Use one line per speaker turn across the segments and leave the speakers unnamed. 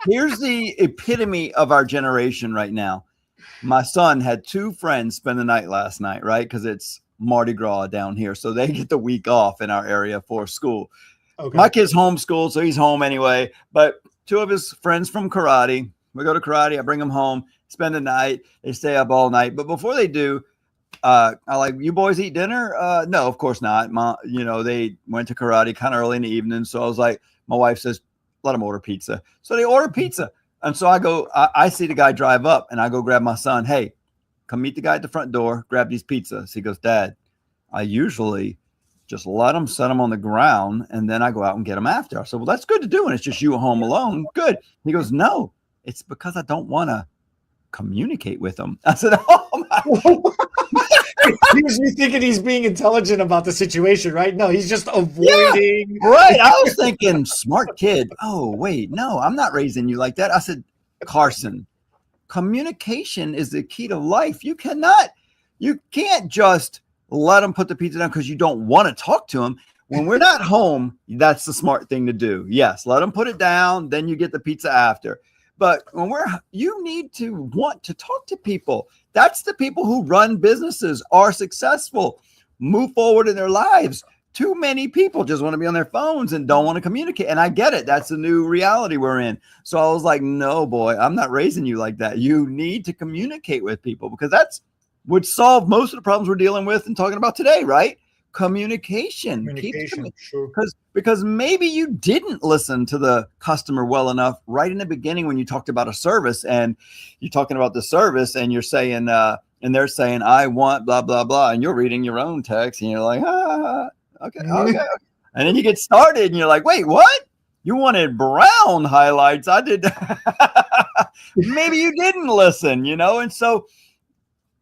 Here's the epitome of our generation right now. My son had 2 friends spend the night last night, right? Because it's Mardi Gras down here. So they get the week off in our area for school.
Okay.
My kid's homeschooled, so he's home anyway. But 2 of his friends from karate, we go to karate. I bring them home, spend the night. They stay up all night. But before they do, I like, you boys eat dinner? No, of course not. They went to karate kind of early in the evening. So I was like, my wife says, let them order pizza. So they order pizza. And so I go, I see the guy drive up and I go grab my son. Hey, come meet the guy at the front door, grab these pizzas. He goes, Dad, I usually just let them set them on the ground and then I go out and get them after. I said, well, that's good to do. And it's just you at home alone. Good. He goes, no, it's because I don't want to communicate with them. I said, oh my.
He was thinking he's being intelligent about the situation, right? No, he's just avoiding.
Yeah, right. I was thinking, smart kid. Oh, wait, no, I'm not raising you like that. I said, Carson, communication is the key to life. You can't just let them put the pizza down because you don't want to talk to them. When we're not home, that's the smart thing to do. Yes, let them put it down. Then you get the pizza after. But you need to want to talk to people. That's the people who run businesses, are successful, move forward in their lives. Too many people just want to be on their phones and don't want to communicate. And I get it. That's the new reality we're in. So I was like, no, boy, I'm not raising you like that. You need to communicate with people because that's would solve most of the problems we're dealing with and talking about today, right? Communication.
Sure.
Because maybe you didn't listen to the customer well enough right in the beginning when you talked about a service and you're talking about the service and you're saying, and they're saying, I want blah, blah, blah. And you're reading your own text and you're like, okay. And then you get started and you're like, wait, what? You wanted brown highlights. I did. Maybe you didn't listen, And so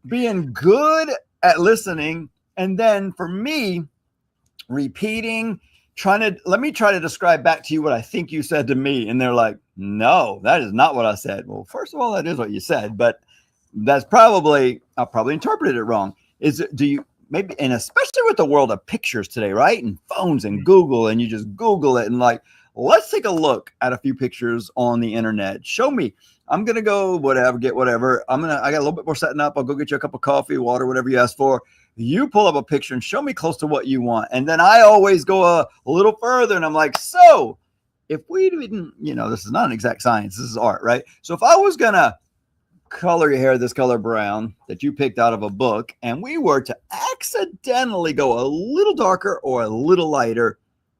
being good at listening. And then for me, repeating, let me try to describe back to you what I think you said to me. And they're like, no, that is not what I said. Well, first of all, that is what you said, but I'll probably interpreted it wrong. Maybe, and especially with the world of pictures today, right? And phones and Google, and you just Google it and like, let's take a look at a few pictures on the internet. Show me. I'm going to go get whatever. I got a little bit more setting up. I'll go get you a cup of coffee, water, whatever you ask for. You pull up a picture and show me close to what you want. And then I always go a little further and I'm like, so if we didn't, this is not an exact science, this is art, right? So if I was going to color your hair this color brown that you picked out of a book and we were to accidentally go a little darker or a little lighter,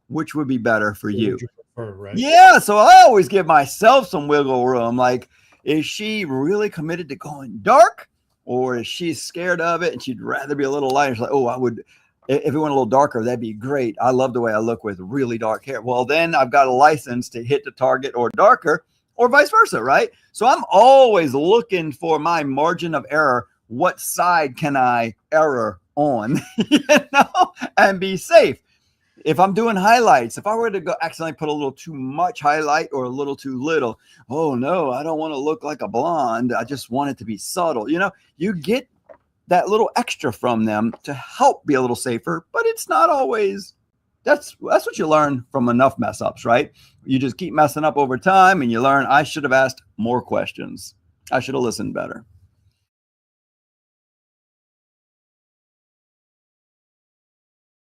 which would be better for you?
Right?
Yeah. So I always give myself some wiggle room. Like, is she really committed to going dark? Or is she scared of it and she'd rather be a little lighter? She's like, oh, I would, if it went a little darker, that'd be great. I love the way I look with really dark hair. Well, then I've got a license to hit the target or darker or vice versa, right? So I'm always looking for my margin of error. What side can I error on, and be safe? If I'm doing highlights, if I were to go accidentally put a little too much highlight or a little too little, oh no, I don't want to look like a blonde. I just want it to be subtle. You get that little extra from them to help be a little safer, but it's not always, that's what you learn from enough mess ups, right? You just keep messing up over time and you learn, I should have asked more questions. I should have listened better.